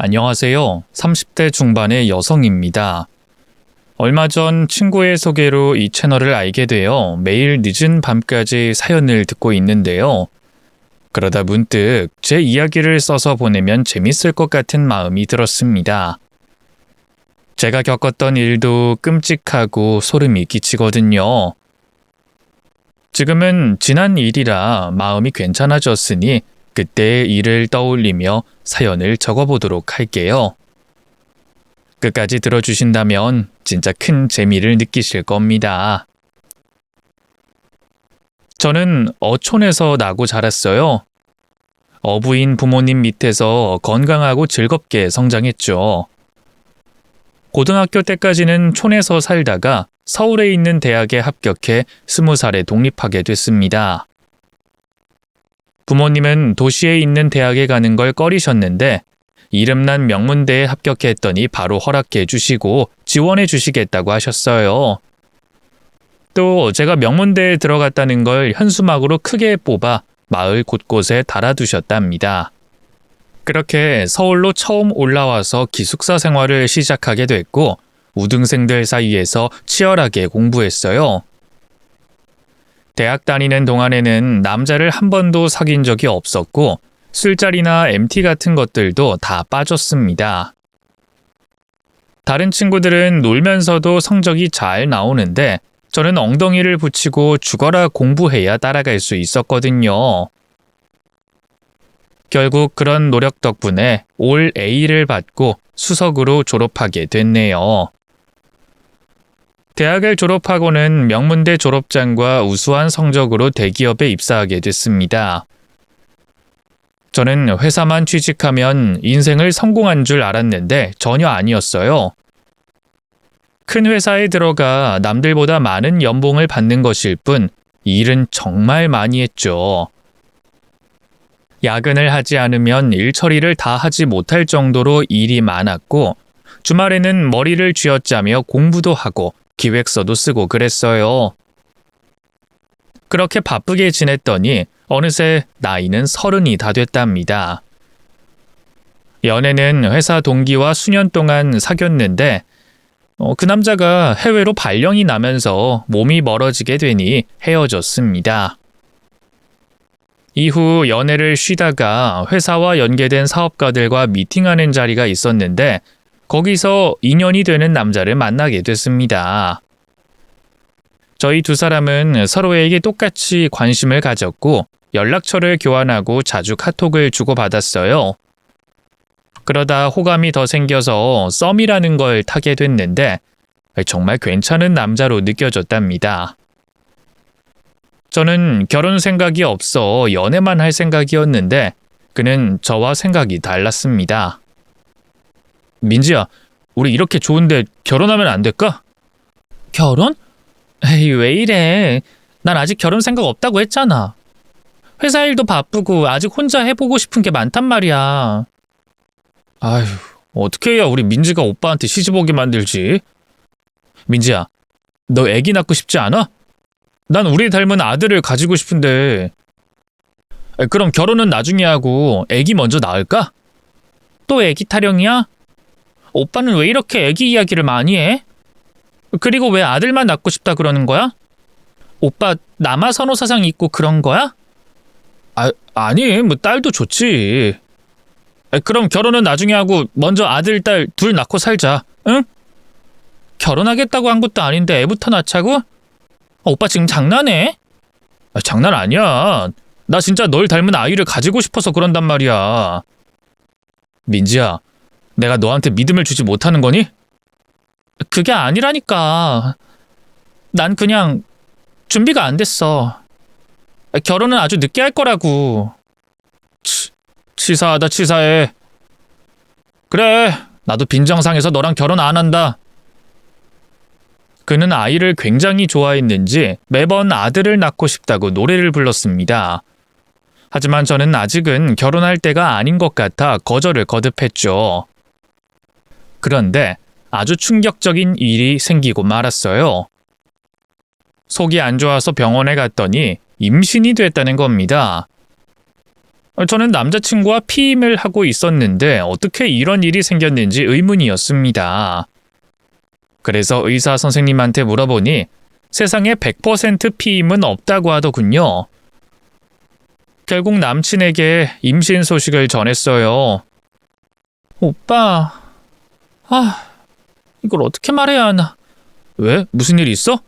안녕하세요. 30대 중반의 여성입니다. 얼마 전 친구의 소개로 이 채널을 알게 되어 매일 늦은 밤까지 사연을 듣고 있는데요. 그러다 문득 제 이야기를 써서 보내면 재밌을 것 같은 마음이 들었습니다. 제가 겪었던 일도 끔찍하고 소름이 끼치거든요. 지금은 지난 일이라 마음이 괜찮아졌으니 그때의 일을 떠올리며 사연을 적어보도록 할게요. 끝까지 들어주신다면 진짜 큰 재미를 느끼실 겁니다. 저는 어촌에서 나고 자랐어요. 어부인 부모님 밑에서 건강하고 즐겁게 성장했죠. 고등학교 때까지는 촌에서 살다가 서울에 있는 대학에 합격해 20살에 독립하게 됐습니다. 부모님은 도시에 있는 대학에 가는 걸 꺼리셨는데 이름난 명문대에 합격했더니 바로 허락해 주시고 지원해 주시겠다고 하셨어요. 또 제가 명문대에 들어갔다는 걸 현수막으로 크게 뽑아 마을 곳곳에 달아두셨답니다. 그렇게 서울로 처음 올라와서 기숙사 생활을 시작하게 됐고 우등생들 사이에서 치열하게 공부했어요. 대학 다니는 동안에는 남자를 한 번도 사귄 적이 없었고 술자리나 MT 같은 것들도 다 빠졌습니다. 다른 친구들은 놀면서도 성적이 잘 나오는데 저는 엉덩이를 붙이고 죽어라 공부해야 따라갈 수 있었거든요. 결국 그런 노력 덕분에 올 A를 받고 수석으로 졸업하게 됐네요. 대학을 졸업하고는 명문대 졸업장과 우수한 성적으로 대기업에 입사하게 됐습니다. 저는 회사만 취직하면 인생을 성공한 줄 알았는데 전혀 아니었어요. 큰 회사에 들어가 남들보다 많은 연봉을 받는 것일 뿐 일은 정말 많이 했죠. 야근을 하지 않으면 일 처리를 다 하지 못할 정도로 일이 많았고 주말에는 머리를 쥐어짜며 공부도 하고 기획서도 쓰고 그랬어요. 그렇게 바쁘게 지냈더니 어느새 나이는 30이 다 됐답니다. 연애는 회사 동기와 수년 동안 사귀었는데 그 남자가 해외로 발령이 나면서 몸이 멀어지게 되니 헤어졌습니다. 이후 연애를 쉬다가 회사와 연계된 사업가들과 미팅하는 자리가 있었는데 거기서 인연이 되는 남자를 만나게 됐습니다. 저희 두 사람은 서로에게 똑같이 관심을 가졌고 연락처를 교환하고 자주 카톡을 주고받았어요. 그러다 호감이 더 생겨서 썸이라는 걸 타게 됐는데 정말 괜찮은 남자로 느껴졌답니다. 저는 결혼 생각이 없어 연애만 할 생각이었는데 그는 저와 생각이 달랐습니다. 민지야, 우리 이렇게 좋은데 결혼하면 안 될까? 결혼? 에이, 왜 이래. 난 아직 결혼 생각 없다고 했잖아. 회사 일도 바쁘고 아직 혼자 해보고 싶은 게 많단 말이야. 아휴, 어떻게 해야 우리 민지가 오빠한테 시집 오게 만들지? 민지야, 너 애기 낳고 싶지 않아? 난 우리 닮은 아들을 가지고 싶은데. 그럼 결혼은 나중에 하고 애기 먼저 낳을까? 또 애기 타령이야? 오빠는 왜 이렇게 애기 이야기를 많이 해? 그리고 왜 아들만 낳고 싶다 그러는 거야? 오빠 남아 선호 사상 있고 그런 거야? 아니, 뭐 딸도 좋지. 그럼 결혼은 나중에 하고 먼저 아들, 딸 둘 낳고 살자, 응? 결혼하겠다고 한 것도 아닌데 애부터 낳자고? 오빠 지금 장난해? 장난 아니야. 나 진짜 널 닮은 아이를 가지고 싶어서 그런단 말이야. 민지야, 내가 너한테 믿음을 주지 못하는 거니? 그게 아니라니까. 난 그냥 준비가 안 됐어. 결혼은 아주 늦게 할 거라고. 치사하다, 치사해. 그래, 나도 빈정상해서 너랑 결혼 안 한다. 그는 아이를 굉장히 좋아했는지 매번 아들을 낳고 싶다고 노래를 불렀습니다. 하지만 저는 아직은 결혼할 때가 아닌 것 같아 거절을 거듭했죠. 그런데 아주 충격적인 일이 생기고 말았어요. 속이 안 좋아서 병원에 갔더니 임신이 됐다는 겁니다. 저는 남자친구와 피임을 하고 있었는데 어떻게 이런 일이 생겼는지 의문이었습니다. 그래서 의사 선생님한테 물어보니 세상에 100% 피임은 없다고 하더군요. 결국 남친에게 임신 소식을 전했어요. 오빠, 이걸 어떻게 말해야 하나? 왜? 무슨 일 있어?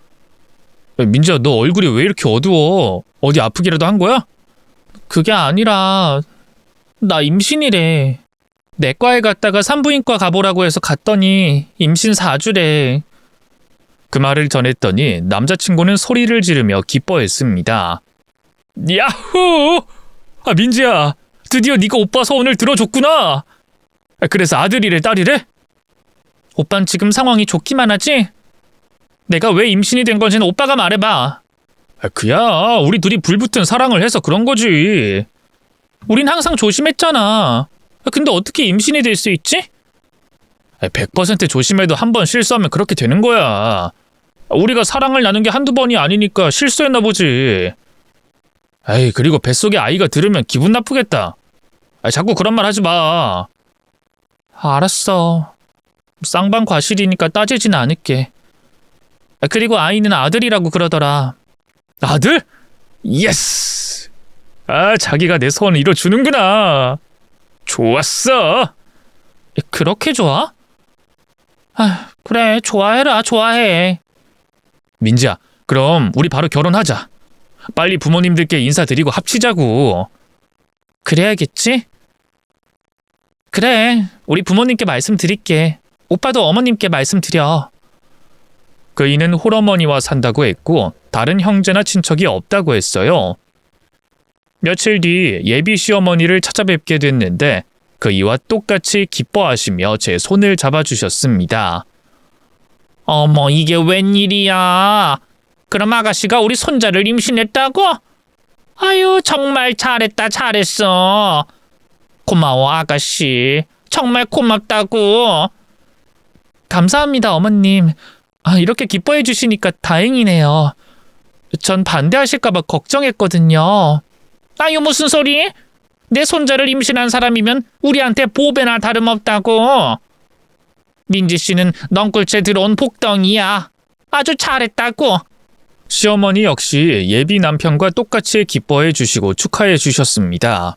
민지야, 너 얼굴이 왜 이렇게 어두워? 어디 아프기라도 한 거야? 그게 아니라 나 임신이래. 내과에 갔다가 산부인과 가보라고 해서 갔더니 임신 4주래. 그 말을 전했더니 남자친구는 소리를 지르며 기뻐했습니다. 야호! 민지야, 드디어 네가 오빠 소원을 들어줬구나. 그래서 아들이래, 딸이래? 오빤 지금 상황이 좋기만 하지? 내가 왜 임신이 된 건지는 오빠가 말해봐. 그야 우리 둘이 불붙은 사랑을 해서 그런 거지. 우린 항상 조심했잖아. 근데 어떻게 임신이 될 수 있지? 100% 조심해도 한 번 실수하면 그렇게 되는 거야. 우리가 사랑을 나눈 게 한두 번이 아니니까 실수했나 보지. 그리고 뱃속에 아이가 들으면 기분 나쁘겠다. 자꾸 그런 말 하지 마. 알았어. 쌍방 과실이니까 따지진 않을게. 그리고 아이는 아들이라고 그러더라. 아들? 예스! 자기가 내 소원을 이뤄주는구나. 좋았어. 그렇게 좋아? 그래, 좋아해라, 좋아해. 민지야, 그럼 우리 바로 결혼하자. 빨리 부모님들께 인사드리고 합치자고. 그래야겠지? 그래, 우리 부모님께 말씀드릴게. 오빠도 어머님께 말씀드려. 그이는 홀어머니와 산다고 했고 다른 형제나 친척이 없다고 했어요. 며칠 뒤 예비 시어머니를 찾아뵙게 됐는데 그이와 똑같이 기뻐하시며 제 손을 잡아주셨습니다. 어머, 이게 웬일이야? 그럼 아가씨가 우리 손자를 임신했다고? 아유, 정말 잘했다, 잘했어. 고마워, 아가씨. 정말 고맙다고. 감사합니다, 어머님. 이렇게 기뻐해 주시니까 다행이네요. 전 반대하실까봐 걱정했거든요. 아유, 무슨 소리? 내 손자를 임신한 사람이면 우리한테 보배나 다름없다고. 민지 씨는 넝굴째 들어온 복덩이야. 아주 잘했다고. 시어머니 역시 예비 남편과 똑같이 기뻐해 주시고 축하해 주셨습니다.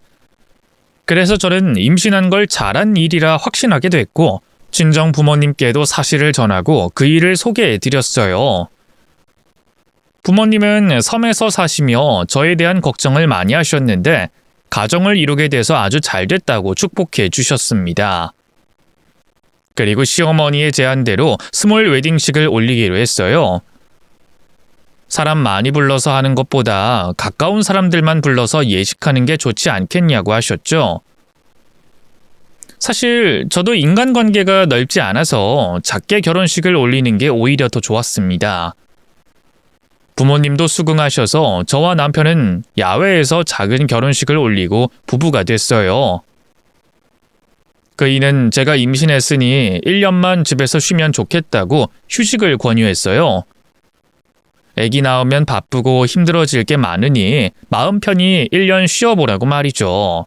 그래서 저는 임신한 걸 잘한 일이라 확신하게 됐고 친정 부모님께도 사실을 전하고 그 일을 소개해 드렸어요. 부모님은 섬에서 사시며 저에 대한 걱정을 많이 하셨는데 가정을 이루게 돼서 아주 잘 됐다고 축복해 주셨습니다. 그리고 시어머니의 제안대로 스몰 웨딩식을 올리기로 했어요. 사람 많이 불러서 하는 것보다 가까운 사람들만 불러서 예식하는 게 좋지 않겠냐고 하셨죠. 사실 저도 인간관계가 넓지 않아서 작게 결혼식을 올리는 게 오히려 더 좋았습니다. 부모님도 수긍하셔서 저와 남편은 야외에서 작은 결혼식을 올리고 부부가 됐어요. 그이는 제가 임신했으니 1년만 집에서 쉬면 좋겠다고 휴직을 권유했어요. 아기 낳으면 바쁘고 힘들어질 게 많으니 마음 편히 1년 쉬어보라고 말이죠.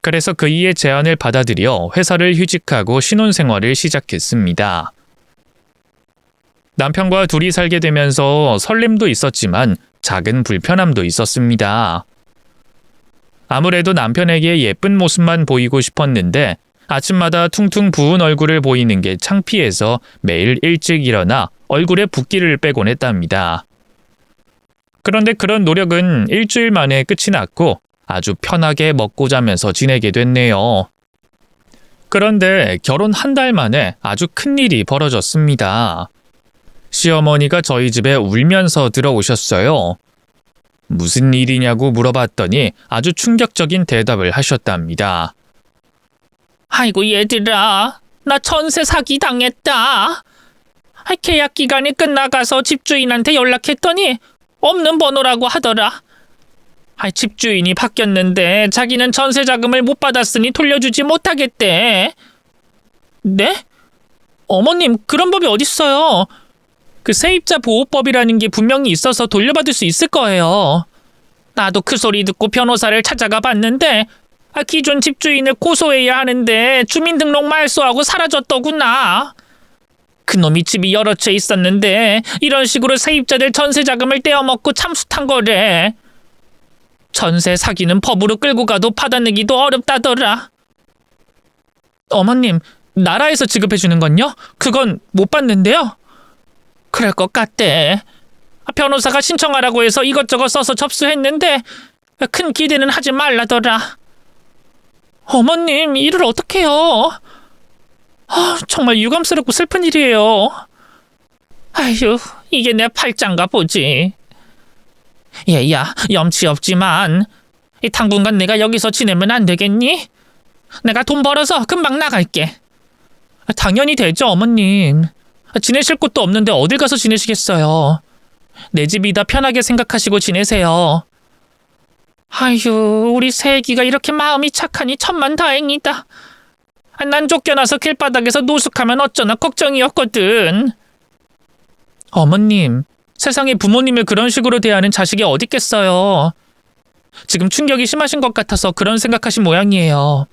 그래서 그이의 제안을 받아들여 회사를 휴직하고 신혼생활을 시작했습니다. 남편과 둘이 살게 되면서 설렘도 있었지만 작은 불편함도 있었습니다. 아무래도 남편에게 예쁜 모습만 보이고 싶었는데 아침마다 퉁퉁 부은 얼굴을 보이는 게 창피해서 매일 일찍 일어나 얼굴에 붓기를 빼곤 했답니다. 그런데 그런 노력은 일주일 만에 끝이 났고 아주 편하게 먹고 자면서 지내게 됐네요. 그런데 결혼 한 달 만에 아주 큰일이 벌어졌습니다. 시어머니가 저희 집에 울면서 들어오셨어요. 무슨 일이냐고 물어봤더니 아주 충격적인 대답을 하셨답니다. 아이고 얘들아, 나 전세 사기 당했다. 계약 기간이 끝나가서 집주인한테 연락했더니 없는 번호라고 하더라. 집주인이 바뀌었는데 자기는 전세 자금을 못 받았으니 돌려주지 못하겠대. 네? 어머님, 그런 법이 어딨어요. 그 세입자 보호법이라는 게 분명히 있어서 돌려받을 수 있을 거예요. 나도 그 소리 듣고 변호사를 찾아가 봤는데 기존 집주인을 고소해야 하는데 주민등록 말소하고 사라졌더구나. 그놈이 집이 여러 채 있었는데 이런 식으로 세입자들 전세 자금을 떼어먹고 참수탄 거래. 전세 사기는 법으로 끌고 가도 받아내기도 어렵다더라. 어머님, 나라에서 지급해주는 건요? 그건 못 받는데요? 그럴 것 같대. 변호사가 신청하라고 해서 이것저것 써서 접수했는데 큰 기대는 하지 말라더라. 어머님, 일을 어떡해요? 정말 유감스럽고 슬픈 일이에요. 아휴, 이게 내 팔짱가 보지. 얘야, 염치 없지만 당분간 내가 여기서 지내면 안 되겠니? 내가 돈 벌어서 금방 나갈게. 당연히 되죠, 어머님. 지내실 곳도 없는데 어딜 가서 지내시겠어요. 내 집이다 편하게 생각하시고 지내세요. 아휴, 우리 새애기가 이렇게 마음이 착하니 천만다행이다. 난 쫓겨나서 길바닥에서 노숙하면 어쩌나 걱정이었거든. 어머님, 세상에 부모님을 그런 식으로 대하는 자식이 어디 있겠어요. 지금 충격이 심하신 것 같아서 그런 생각하신 모양이에요.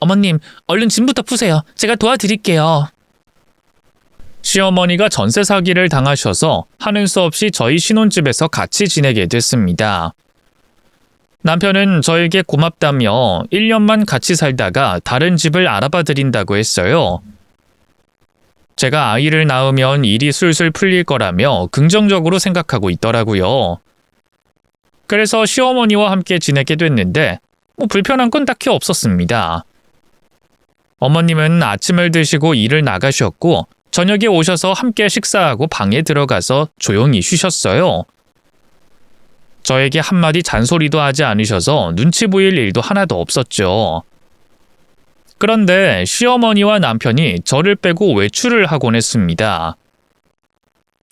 어머님, 얼른 짐부터 푸세요. 제가 도와드릴게요. 시어머니가 전세 사기를 당하셔서 하는 수 없이 저희 신혼집에서 같이 지내게 됐습니다. 남편은 저에게 고맙다며 1년만 같이 살다가 다른 집을 알아봐 드린다고 했어요. 제가 아이를 낳으면 일이 술술 풀릴 거라며 긍정적으로 생각하고 있더라고요. 그래서 시어머니와 함께 지내게 됐는데 불편한 건 딱히 없었습니다. 어머님은 아침을 드시고 일을 나가셨고 저녁에 오셔서 함께 식사하고 방에 들어가서 조용히 쉬셨어요. 저에게 한마디 잔소리도 하지 않으셔서 눈치 보일 일도 하나도 없었죠. 그런데 시어머니와 남편이 저를 빼고 외출을 하곤 했습니다.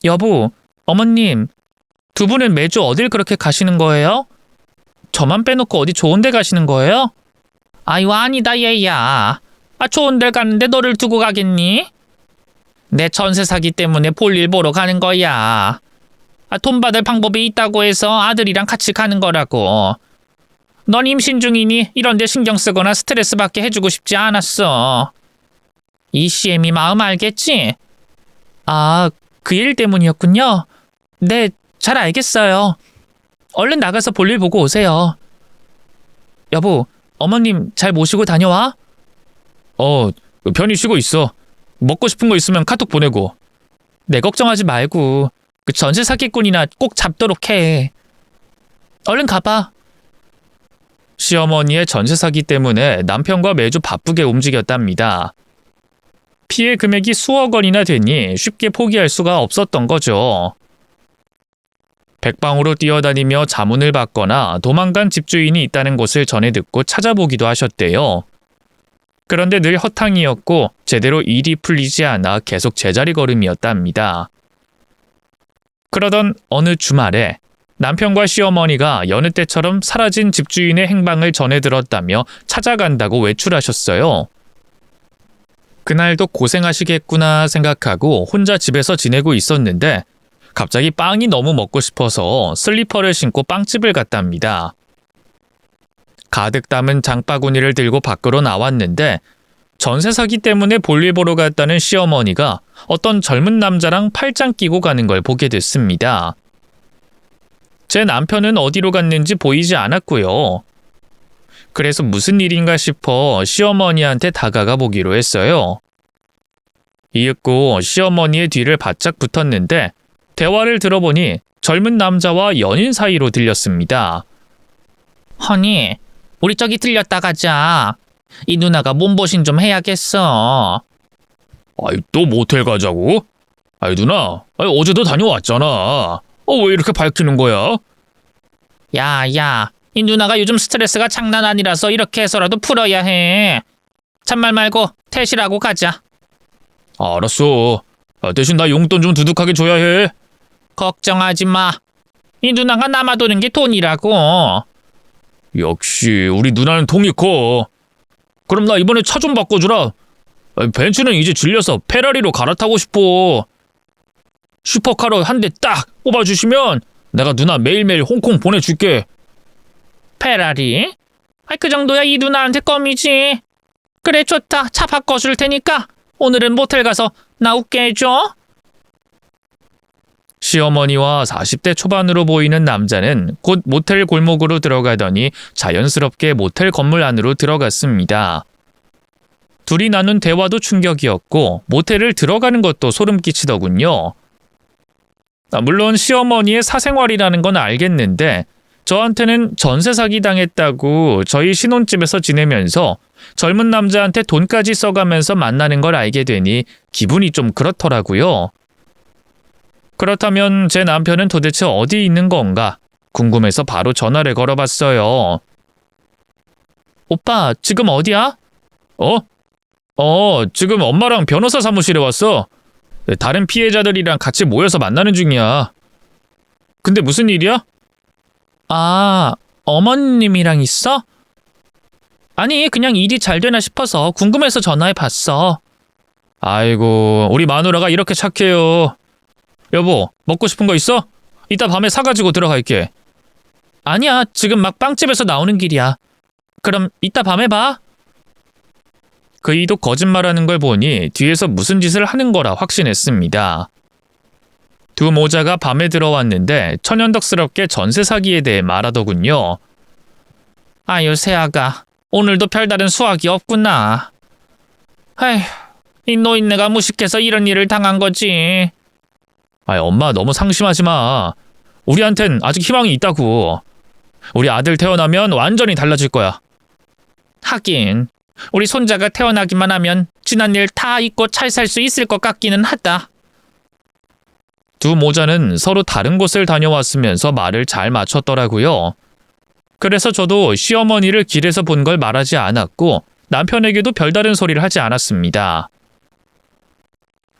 여보, 어머님, 두 분은 매주 어딜 그렇게 가시는 거예요? 저만 빼놓고 어디 좋은 데 가시는 거예요? 아유, 아니다 얘야. 좋은 데 가는데 너를 두고 가겠니? 내 전세 사기 때문에 볼일 보러 가는 거야. 돈 받을 방법이 있다고 해서 아들이랑 같이 가는 거라고. 넌 임신 중이니 이런 데 신경 쓰거나 스트레스 받게 해주고 싶지 않았어. 이 CM이 마음 알겠지? 그 일 때문이었군요. 네, 잘 알겠어요. 얼른 나가서 볼일 보고 오세요. 여보, 어머님 잘 모시고 다녀와. 편히 쉬고 있어. 먹고 싶은 거 있으면 카톡 보내고. 내 걱정하지 말고 그 전세 사기꾼이나 꼭 잡도록 해. 얼른 가봐. 시어머니의 전세 사기 때문에 남편과 매주 바쁘게 움직였답니다. 피해 금액이 수억 원이나 되니 쉽게 포기할 수가 없었던 거죠. 백방으로 뛰어다니며 자문을 받거나 도망간 집주인이 있다는 곳을 전해 듣고 찾아보기도 하셨대요. 그런데 늘 허탕이었고 제대로 일이 풀리지 않아 계속 제자리 걸음이었답니다. 그러던 어느 주말에 남편과 시어머니가 여느 때처럼 사라진 집주인의 행방을 전해 들었다며 찾아간다고 외출하셨어요. 그날도 고생하시겠구나 생각하고 혼자 집에서 지내고 있었는데 갑자기 빵이 너무 먹고 싶어서 슬리퍼를 신고 빵집을 갔답니다. 가득 담은 장바구니를 들고 밖으로 나왔는데 전세 사기 때문에 볼일 보러 갔다는 시어머니가 어떤 젊은 남자랑 팔짱 끼고 가는 걸 보게 됐습니다. 제 남편은 어디로 갔는지 보이지 않았고요. 그래서 무슨 일인가 싶어 시어머니한테 다가가 보기로 했어요. 이윽고 시어머니의 뒤를 바짝 붙었는데 대화를 들어보니 젊은 남자와 연인 사이로 들렸습니다. 허니, 우리 저기 들렸다 가자. 이 누나가 몸보신 좀 해야겠어. 또 모텔 가자고? 누나, 어제도 다녀왔잖아. 왜 이렇게 밝히는 거야? 야, 이 누나가 요즘 스트레스가 장난 아니라서 이렇게 해서라도 풀어야 해. 잔말 말고 퇴실하고 가자. 알았어. 대신 나 용돈 좀 두둑하게 줘야 해. 걱정하지 마. 이 누나가 남아도는 게 돈이라고. 역시 우리 누나는 통이 커. 그럼 나 이번에 차 좀 바꿔주라. 벤츠는 이제 질려서 페라리로 갈아타고 싶어. 슈퍼카로 한 대 딱 뽑아주시면 내가 누나 매일매일 홍콩 보내줄게. 페라리? 그 정도야 이 누나한테 껌이지. 그래 좋다. 차 바꿔줄 테니까 오늘은 모텔 가서 나 웃게 해줘. 시어머니와 40대 초반으로 보이는 남자는 곧 모텔 골목으로 들어가더니 자연스럽게 모텔 건물 안으로 들어갔습니다. 둘이 나눈 대화도 충격이었고 모텔을 들어가는 것도 소름 끼치더군요. 물론 시어머니의 사생활이라는 건 알겠는데 저한테는 전세 사기 당했다고 저희 신혼집에서 지내면서 젊은 남자한테 돈까지 써가면서 만나는 걸 알게 되니 기분이 좀 그렇더라고요. 그렇다면 제 남편은 도대체 어디 있는 건가 궁금해서 바로 전화를 걸어봤어요. 오빠, 지금 어디야? 지금 엄마랑 변호사 사무실에 왔어. 다른 피해자들이랑 같이 모여서 만나는 중이야. 근데 무슨 일이야? 아, 어머님이랑 있어? 아니, 그냥 일이 잘 되나 싶어서 궁금해서 전화해봤어. 아이고, 우리 마누라가 이렇게 착해요. 여보, 먹고 싶은 거 있어? 이따 밤에 사가지고 들어갈게. 아니야, 지금 막 빵집에서 나오는 길이야. 그럼 이따 밤에 봐. 그이도 거짓말하는 걸 보니 뒤에서 무슨 짓을 하는 거라 확신했습니다. 두 모자가 밤에 들어왔는데 천연덕스럽게 전세 사기에 대해 말하더군요. 아유, 새아가. 오늘도 별다른 수확이 없구나. 에휴, 이 노인네가 무식해서 이런 일을 당한 거지. 엄마 너무 상심하지 마. 우리한텐 아직 희망이 있다고. 우리 아들 태어나면 완전히 달라질 거야. 하긴 우리 손자가 태어나기만 하면 지난 일 다 잊고 잘 살 수 있을 것 같기는 하다. 두 모자는 서로 다른 곳을 다녀왔으면서 말을 잘 맞췄더라고요. 그래서 저도 시어머니를 길에서 본 걸 말하지 않았고 남편에게도 별다른 소리를 하지 않았습니다.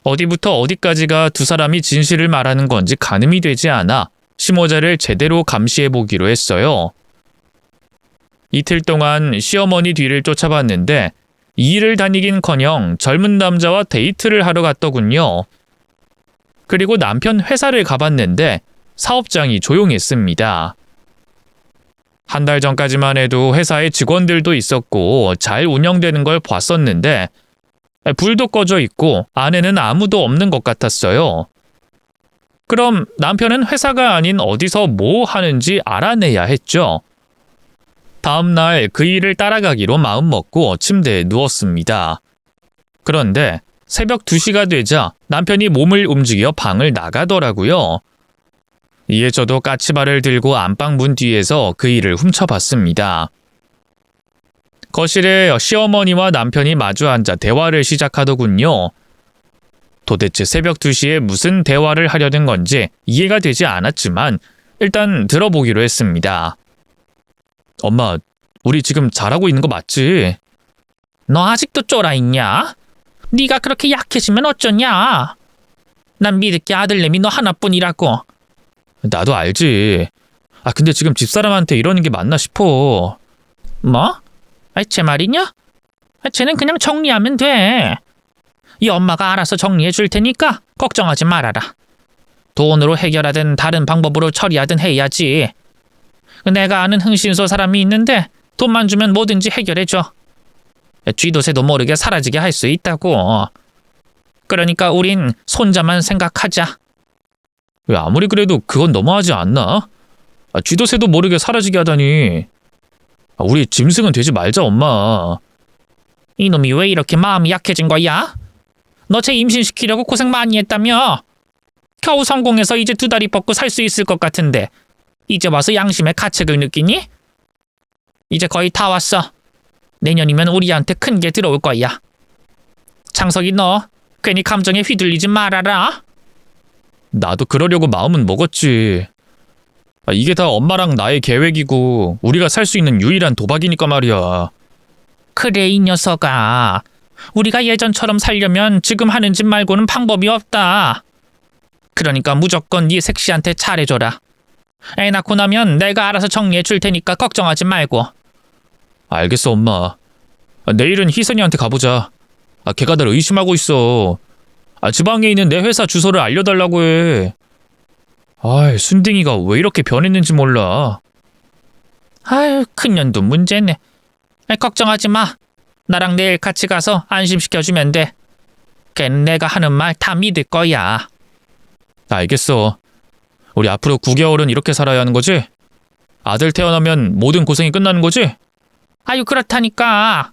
어디부터 어디까지가 두 사람이 진실을 말하는 건지 가늠이 되지 않아 시모자를 제대로 감시해 보기로 했어요. 이틀 동안 시어머니 뒤를 쫓아봤는데 일을 다니긴커녕 젊은 남자와 데이트를 하러 갔더군요. 그리고 남편 회사를 가봤는데 사업장이 조용했습니다. 한 달 전까지만 해도 회사에 직원들도 있었고 잘 운영되는 걸 봤었는데 불도 꺼져 있고 안에는 아무도 없는 것 같았어요. 그럼 남편은 회사가 아닌 어디서 뭐 하는지 알아내야 했죠. 다음 날 그 일을 따라가기로 마음먹고 침대에 누웠습니다. 그런데 새벽 2시가 되자 남편이 몸을 움직여 방을 나가더라고요. 이에 저도 까치발을 들고 안방 문 뒤에서 그 일을 훔쳐봤습니다. 거실에 시어머니와 남편이 마주 앉아 대화를 시작하더군요. 도대체 새벽 2시에 무슨 대화를 하려는 건지 이해가 되지 않았지만 일단 들어보기로 했습니다. 엄마, 우리 지금 잘하고 있는 거 맞지? 너 아직도 쫄아있냐? 네가 그렇게 약해지면 어쩌냐? 난 믿을 게 아들내미 너 하나뿐이라고. 나도 알지. 근데 지금 집사람한테 이러는 게 맞나 싶어. 뭐? 제 말이냐? 쟤는 그냥 정리하면 돼. 이 엄마가 알아서 정리해 줄 테니까 걱정하지 말아라. 돈으로 해결하든 다른 방법으로 처리하든 해야지. 내가 아는 흥신소 사람이 있는데 돈만 주면 뭐든지 해결해줘. 쥐도 새도 모르게 사라지게 할 수 있다고. 그러니까 우린 손자만 생각하자. 왜 아무리 그래도 그건 너무하지 않나? 쥐도 새도 모르게 사라지게 하다니. 우리 짐승은 되지 말자, 엄마. 이놈이 왜 이렇게 마음이 약해진 거야? 너 쟤 임신시키려고 고생 많이 했다며? 겨우 성공해서 이제 2다리 뻗고 살 수 있을 것 같은데 이제 와서 양심의 가책을 느끼니? 이제 거의 다 왔어. 내년이면 우리한테 큰 게 들어올 거야. 창석이 너 괜히 감정에 휘둘리지 말아라. 나도 그러려고 마음은 먹었지. 이게 다 엄마랑 나의 계획이고 우리가 살 수 있는 유일한 도박이니까 말이야. 그래 이 녀석아. 우리가 예전처럼 살려면 지금 하는 짓 말고는 방법이 없다. 그러니까 무조건 네 색시한테 잘해줘라. 애 낳고 나면 내가 알아서 정리해 줄 테니까 걱정하지 말고. 알겠어, 엄마. 내일은 희선이한테 가보자. 걔가 날 의심하고 있어. 지방에 있는 내 회사 주소를 알려달라고 해. 아이, 순딩이가 왜 이렇게 변했는지 몰라. 아유, 큰년도 문제네. 걱정하지 마. 나랑 내일 같이 가서 안심시켜주면 돼. 걔는 내가 하는 말 다 믿을 거야. 알겠어. 우리 앞으로 9개월은 이렇게 살아야 하는 거지? 아들 태어나면 모든 고생이 끝나는 거지? 아유, 그렇다니까.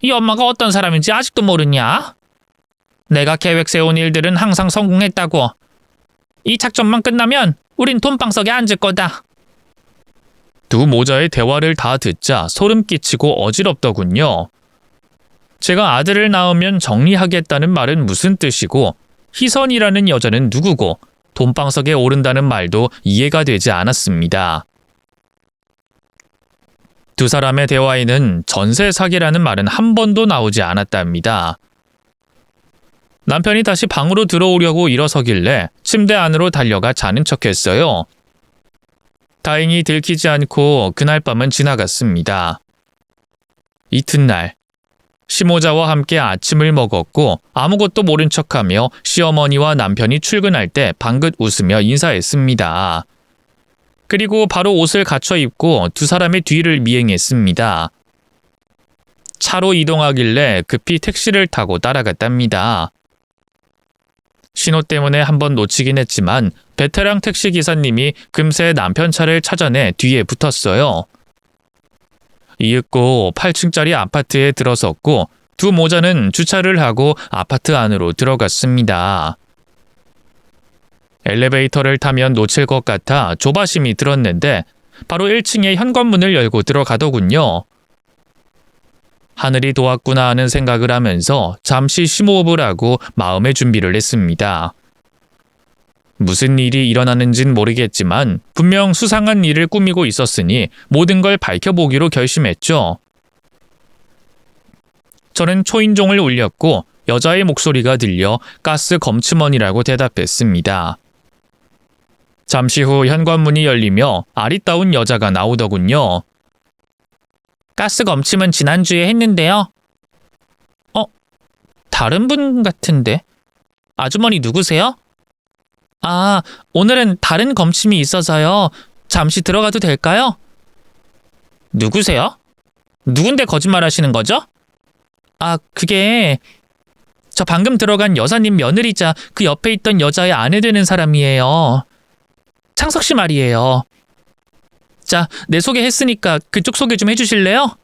이 엄마가 어떤 사람인지 아직도 모르냐? 내가 계획 세운 일들은 항상 성공했다고. 이 작전만 끝나면 우린 돈방석에 앉을 거다. 두 모자의 대화를 다 듣자 소름 끼치고 어지럽더군요. 제가 아들을 낳으면 정리하겠다는 말은 무슨 뜻이고 희선이라는 여자는 누구고 돈방석에 오른다는 말도 이해가 되지 않았습니다. 두 사람의 대화에는 전세 사기라는 말은 한 번도 나오지 않았답니다. 남편이 다시 방으로 들어오려고 일어서길래 침대 안으로 달려가 자는 척했어요. 다행히 들키지 않고 그날 밤은 지나갔습니다. 이튿날 시모자와 함께 아침을 먹었고 아무것도 모른 척하며 시어머니와 남편이 출근할 때 방긋 웃으며 인사했습니다. 그리고 바로 옷을 갖춰 입고 두 사람의 뒤를 미행했습니다. 차로 이동하길래 급히 택시를 타고 따라갔답니다. 신호 때문에 한번 놓치긴 했지만 베테랑 택시 기사님이 금세 남편 차를 찾아내 뒤에 붙었어요. 이윽고 8층짜리 아파트에 들어섰고 두 모자는 주차를 하고 아파트 안으로 들어갔습니다. 엘리베이터를 타면 놓칠 것 같아 조바심이 들었는데 바로 1층의 현관문을 열고 들어가더군요. 하늘이 도왔구나 하는 생각을 하면서 잠시 심호흡을 하고 마음의 준비를 했습니다. 무슨 일이 일어나는진 모르겠지만 분명 수상한 일을 꾸미고 있었으니 모든 걸 밝혀보기로 결심했죠. 저는 초인종을 울렸고 여자의 목소리가 들려 가스 검침원이라고 대답했습니다. 잠시 후 현관문이 열리며 아리따운 여자가 나오더군요. 가스 검침은 지난주에 했는데요. 다른 분 같은데? 아주머니 누구세요? 아, 오늘은 다른 검침이 있어서요. 잠시 들어가도 될까요? 누구세요? 누군데 거짓말 하시는 거죠? 아, 그게 저 방금 들어간 여사님 며느리자 그 옆에 있던 여자의 아내 되는 사람이에요. 창석 씨 말이에요. 자, 내 소개했으니까 그쪽 소개 좀 해주실래요?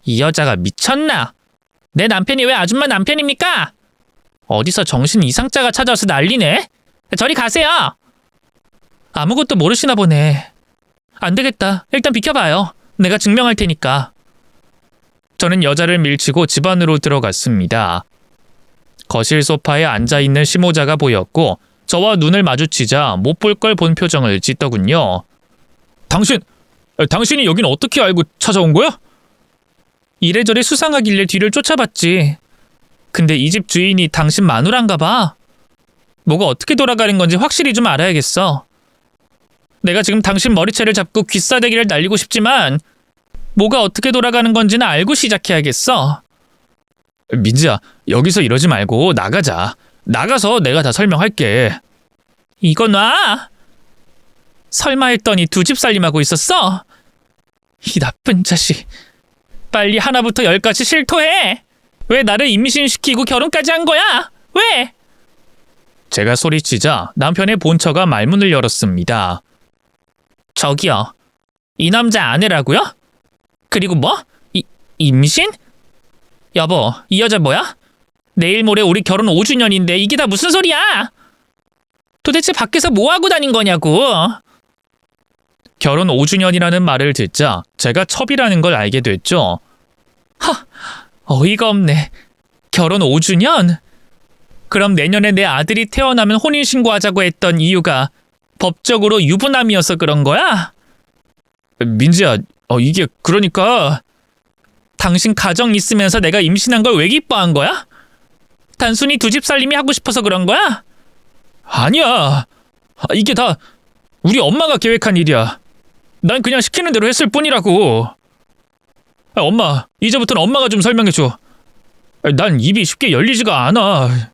이 여자가 미쳤나? 내 남편이 왜 아줌마 남편입니까? 어디서 정신 이상자가 찾아와서 난리네? 저리 가세요! 아무것도 모르시나 보네. 안 되겠다. 일단 비켜봐요. 내가 증명할 테니까. 저는 여자를 밀치고 집 안으로 들어갔습니다. 거실 소파에 앉아있는 시모자가 보였고 저와 눈을 마주치자 못 볼 걸 본 표정을 짓더군요. 당신이 여긴 어떻게 알고 찾아온 거야? 이래저래 수상하길래 뒤를 쫓아봤지. 근데 이 집 주인이 당신 마누라인가 봐. 뭐가 어떻게 돌아가는 건지 확실히 좀 알아야겠어. 내가 지금 당신 머리채를 잡고 귀싸대기를 날리고 싶지만 뭐가 어떻게 돌아가는 건지는 알고 시작해야겠어. 민지야, 여기서 이러지 말고 나가자. 나가서 내가 다 설명할게. 이거 놔! 설마 했더니 두 집 살림하고 있었어? 이 나쁜 자식. 빨리 하나부터 10까지 실토해. 왜 나를 임신시키고 결혼까지 한 거야? 왜? 제가 소리치자 남편의 본처가 말문을 열었습니다. 저기요. 이 남자 아내라고요? 그리고 뭐? 임신? 여보, 이 여자 뭐야? 내일 모레 우리 결혼 5주년인데 이게 다 무슨 소리야? 도대체 밖에서 뭐 하고 다닌 거냐고. 결혼 5주년이라는 말을 듣자 제가 첩이라는 걸 알게 됐죠. 어이가 없네. 결혼 5주년? 그럼 내년에 내 아들이 태어나면 혼인신고하자고 했던 이유가 법적으로 유부남이어서 그런 거야? 민지야, 이게 그러니까 당신 가정 있으면서 내가 임신한 걸 왜 기뻐한 거야? 단순히 두 집 살림이 하고 싶어서 그런 거야? 아니야. 이게 다 우리 엄마가 계획한 일이야. 난 그냥 시키는 대로 했을 뿐이라고. 엄마, 이제부터는 엄마가 좀 설명해줘. 난 입이 쉽게 열리지가 않아.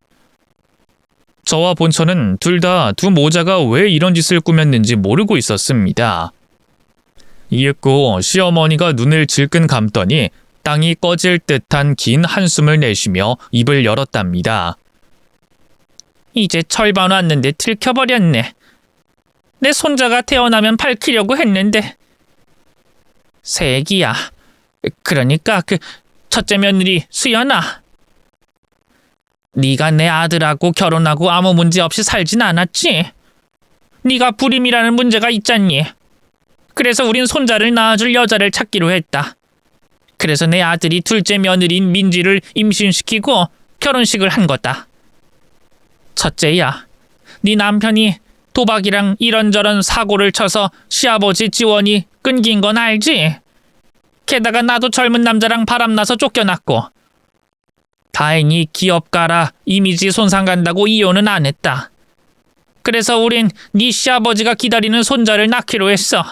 저와 본처는 둘 다 두 모자가 왜 이런 짓을 꾸몄는지 모르고 있었습니다. 이윽고 시어머니가 눈을 질끈 감더니 땅이 꺼질 듯한 긴 한숨을 내쉬며 입을 열었답니다. 이제 절반 왔는데 들켜버렸네. 내 손자가 태어나면 밝히려고 했는데. 새애기야. 그러니까 그 첫째 며느리 수연아. 네가 내 아들하고 결혼하고 아무 문제 없이 살진 않았지? 네가 불임이라는 문제가 있잖니. 그래서 우린 손자를 낳아줄 여자를 찾기로 했다. 그래서 내 아들이 둘째 며느리인 민지를 임신시키고 결혼식을 한 거다. 첫째야, 네 남편이 도박이랑 이런저런 사고를 쳐서 시아버지 지원이 끊긴 건 알지? 게다가 나도 젊은 남자랑 바람나서 쫓겨났고 다행히 기업가라 이미지 손상 간다고 이혼은 안 했다. 그래서 우린 네 시아버지가 기다리는 손자를 낳기로 했어.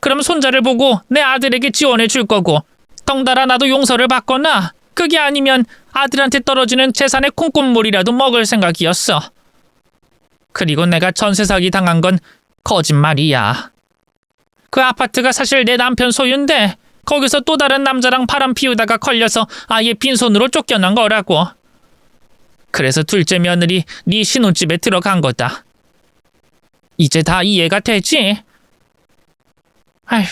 그럼 손자를 보고 내 아들에게 지원해 줄 거고 덩달아 나도 용서를 받거나 그게 아니면 아들한테 떨어지는 재산의 콩고물이라도 먹을 생각이었어. 그리고 내가 전세 사기 당한 건 거짓말이야. 그 아파트가 사실 내 남편 소유인데 거기서 또 다른 남자랑 바람 피우다가 걸려서 아예 빈손으로 쫓겨난 거라고. 그래서 둘째 며느리 네 신혼집에 들어간 거다. 이제 다 이해가 되지? 아휴,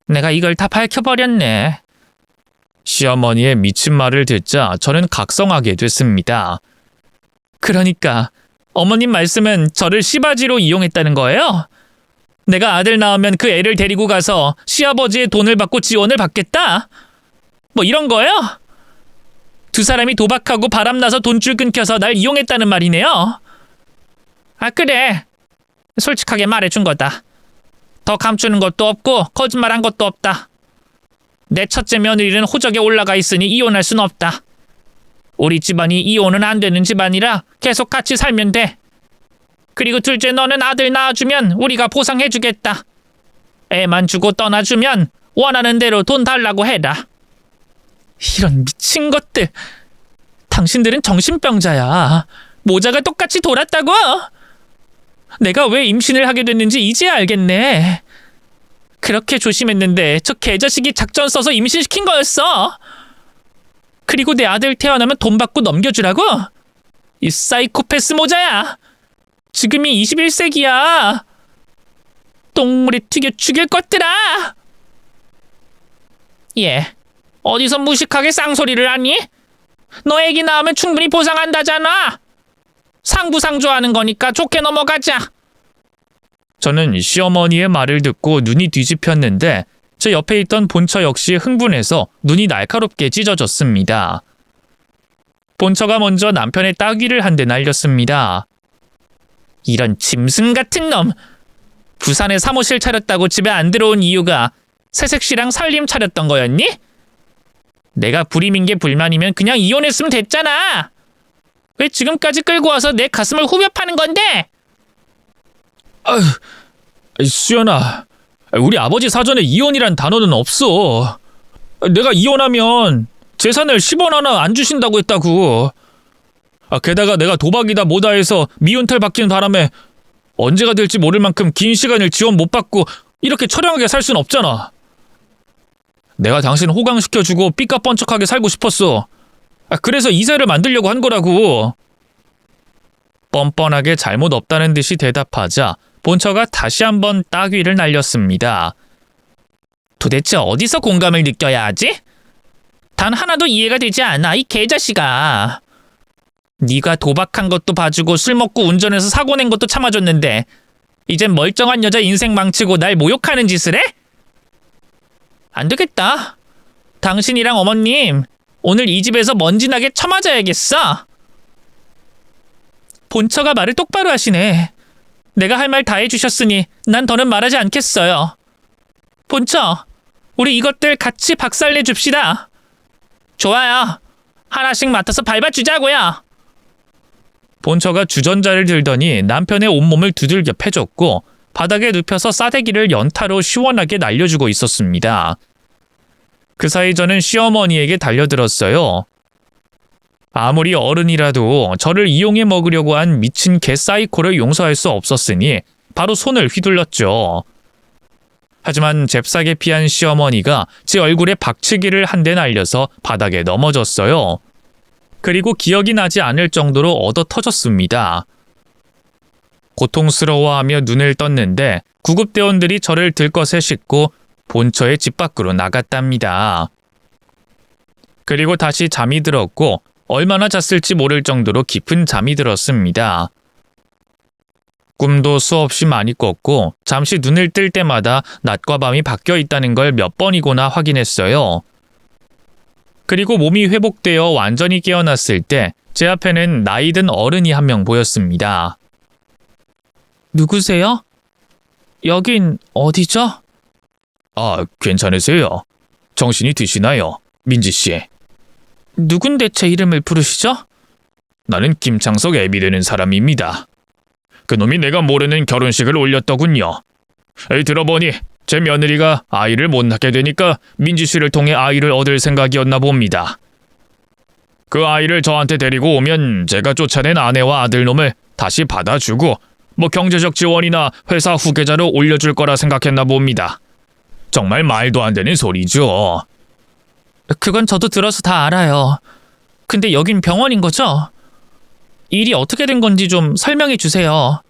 내가 이걸 다 밝혀버렸네. 시어머니의 미친 말을 듣자 저는 각성하게 됐습니다. 그러니까 어머님 말씀은 저를 씨바지로 이용했다는 거예요? 내가 아들 낳으면 그 애를 데리고 가서 시아버지의 돈을 받고 지원을 받겠다? 뭐 이런 거예요? 두 사람이 도박하고 바람나서 돈줄 끊겨서 날 이용했다는 말이네요. 아 그래, 솔직하게 말해준 거다. 더 감추는 것도 없고 거짓말한 것도 없다. 내 첫째 며느리는 호적에 올라가 있으니 이혼할 순 없다. 우리 집안이 이혼은 안 되는 집안이라 계속 같이 살면 돼. 그리고 둘째 너는 아들 낳아주면 우리가 보상해주겠다. 애만 주고 떠나주면 원하는 대로 돈 달라고 해라. 이런 미친 것들. 당신들은 정신병자야. 모자가 똑같이 돌았다고? 내가 왜 임신을 하게 됐는지 이제 알겠네. 그렇게 조심했는데 저 개자식이 작전 써서 임신시킨 거였어. 그리고 내 아들 태어나면 돈 받고 넘겨주라고? 이 사이코패스 모자야. 지금이 21세기야. 똥물에 튀겨 죽일 것들아. 얘, 어디서 무식하게 쌍소리를 하니? 너 애기 낳으면 충분히 보상한다잖아. 상부상조하는 거니까 좋게 넘어가자. 저는 시어머니의 말을 듣고 눈이 뒤집혔는데 저 옆에 있던 본처 역시 흥분해서 눈이 날카롭게 찢어졌습니다. 본처가 먼저 남편의 따귀를 한 대 날렸습니다. 이런 짐승 같은 놈. 부산에 사무실 차렸다고 집에 안 들어온 이유가 새색시랑 살림 차렸던 거였니? 내가 불임인 게 불만이면 그냥 이혼했으면 됐잖아. 왜 지금까지 끌고 와서 내 가슴을 후벼 파는 건데? 수연아, 우리 아버지 사전에 이혼이란 단어는 없어. 내가 이혼하면 재산을 10원 하나 안 주신다고 했다고. 게다가 내가 도박이다 뭐다 해서 미운털 박힌 바람에 언제가 될지 모를 만큼 긴 시간을 지원 못 받고 이렇게 처량하게 살 순 없잖아. 내가 당신 호강시켜주고 삐까뻔쩍하게 살고 싶었어. 그래서 이사를 만들려고 한 거라고. 뻔뻔하게 잘못 없다는 듯이 대답하자 본처가 다시 한번 따귀를 날렸습니다. 도대체 어디서 공감을 느껴야 하지? 단 하나도 이해가 되지 않아, 이 개자식아. 네가 도박한 것도 봐주고 술 먹고 운전해서 사고 낸 것도 참아줬는데 이젠 멀쩡한 여자 인생 망치고 날 모욕하는 짓을 해? 안 되겠다. 당신이랑 어머님 오늘 이 집에서 먼지나게 쳐맞아야겠어. 본처가 말을 똑바로 하시네. 내가 할 말 다 해주셨으니 난 더는 말하지 않겠어요. 본처, 우리 이것들 같이 박살내 줍시다. 좋아요. 하나씩 맡아서 밟아주자고요. 본처가 주전자를 들더니 남편의 온몸을 두들겨 패줬고 바닥에 눕혀서 싸대기를 연타로 시원하게 날려주고 있었습니다. 그 사이 저는 시어머니에게 달려들었어요. 아무리 어른이라도 저를 이용해 먹으려고 한 미친 개 사이코를 용서할 수 없었으니 바로 손을 휘둘렀죠. 하지만 잽싸게 피한 시어머니가 제 얼굴에 박치기를 한 대 날려서 바닥에 넘어졌어요. 그리고 기억이 나지 않을 정도로 얻어 터졌습니다. 고통스러워하며 눈을 떴는데 구급대원들이 저를 들것에 싣고 본처의 집 밖으로 나갔답니다. 그리고 다시 잠이 들었고 얼마나 잤을지 모를 정도로 깊은 잠이 들었습니다. 꿈도 수없이 많이 꿨고 잠시 눈을 뜰 때마다 낮과 밤이 바뀌어 있다는 걸 몇 번이고나 확인했어요. 그리고 몸이 회복되어 완전히 깨어났을 때 제 앞에는 나이든 어른이 한 명 보였습니다. 누구세요? 여긴 어디죠? 아, 괜찮으세요? 정신이 드시나요, 민지 씨? 누군데 제 이름을 부르시죠? 나는 김창석 애비 되는 사람입니다. 그놈이 내가 모르는 결혼식을 올렸더군요. 들어보니 제 며느리가 아이를 못 낳게 되니까 민지 씨를 통해 아이를 얻을 생각이었나 봅니다. 그 아이를 저한테 데리고 오면 제가 쫓아낸 아내와 아들놈을 다시 받아주고 경제적 지원이나 회사 후계자로 올려줄 거라 생각했나 봅니다. 정말 말도 안 되는 소리죠. 그건 저도 들어서 다 알아요. 근데 여긴 병원인 거죠? 일이 어떻게 된 건지 좀 설명해 주세요.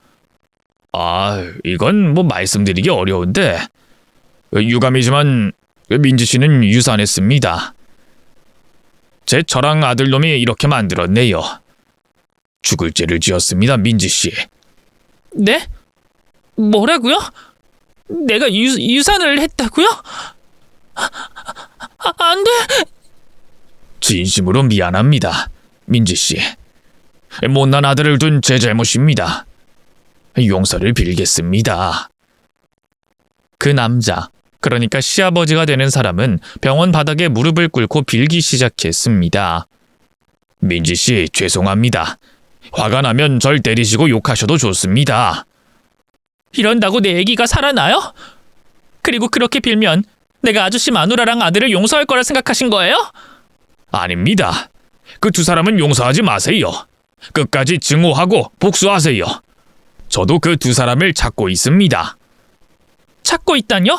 아, 이건 말씀드리기 어려운데 유감이지만 민지 씨는 유산했습니다. 제 저랑 아들놈이 이렇게 만들었네요. 죽을 죄를 지었습니다, 민지 씨. 네? 뭐라고요? 내가 유산을 했다고요? 안 돼! 진심으로 미안합니다, 민지 씨. 못난 아들을 둔 제 잘못입니다. 용서를 빌겠습니다. 그 남자, 그러니까 시아버지가 되는 사람은 병원 바닥에 무릎을 꿇고 빌기 시작했습니다. 민지 씨, 죄송합니다. 화가 나면 절 때리시고 욕하셔도 좋습니다. 이런다고 내 애기가 살아나요? 그리고 그렇게 빌면 내가 아저씨 마누라랑 아들을 용서할 거라 생각하신 거예요? 아닙니다. 그 두 사람은 용서하지 마세요. 끝까지 증오하고 복수하세요. 저도 그 두 사람을 찾고 있습니다. 찾고 있다뇨?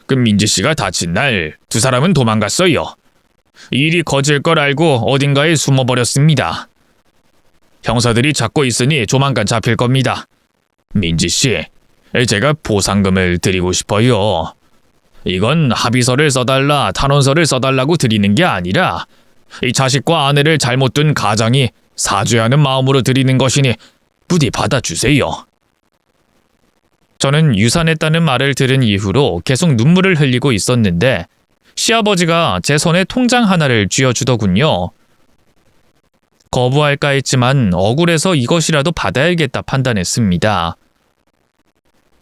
그 민지 씨가 다친 날 두 사람은 도망갔어요. 일이 거질 걸 알고 어딘가에 숨어버렸습니다. 형사들이 찾고 있으니 조만간 잡힐 겁니다. 민지 씨, 제가 보상금을 드리고 싶어요. 이건 합의서를 써달라, 탄원서를 써달라고 드리는 게 아니라 이 자식과 아내를 잘못 둔 가장이 사죄하는 마음으로 드리는 것이니 부디 받아주세요. 저는 유산했다는 말을 들은 이후로 계속 눈물을 흘리고 있었는데 시아버지가 제 손에 통장 하나를 쥐어주더군요. 거부할까 했지만 억울해서 이것이라도 받아야겠다 판단했습니다.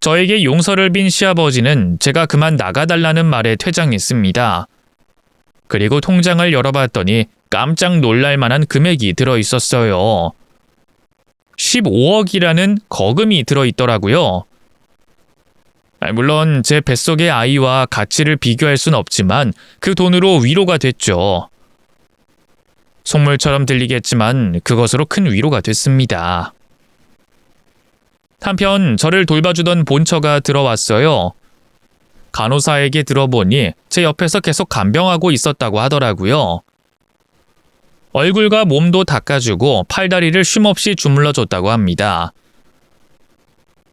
저에게 용서를 빈 시아버지는 제가 그만 나가달라는 말에 퇴장했습니다. 그리고 통장을 열어봤더니 깜짝 놀랄 만한 금액이 들어있었어요. 15억이라는 거금이 들어있더라고요. 물론 제 뱃속의 아이와 가치를 비교할 순 없지만 그 돈으로 위로가 됐죠. 속물처럼 들리겠지만 그것으로 큰 위로가 됐습니다. 한편 저를 돌봐주던 본처가 들어왔어요. 간호사에게 들어보니 제 옆에서 계속 간병하고 있었다고 하더라고요. 얼굴과 몸도 닦아주고 팔다리를 쉼없이 주물러줬다고 합니다.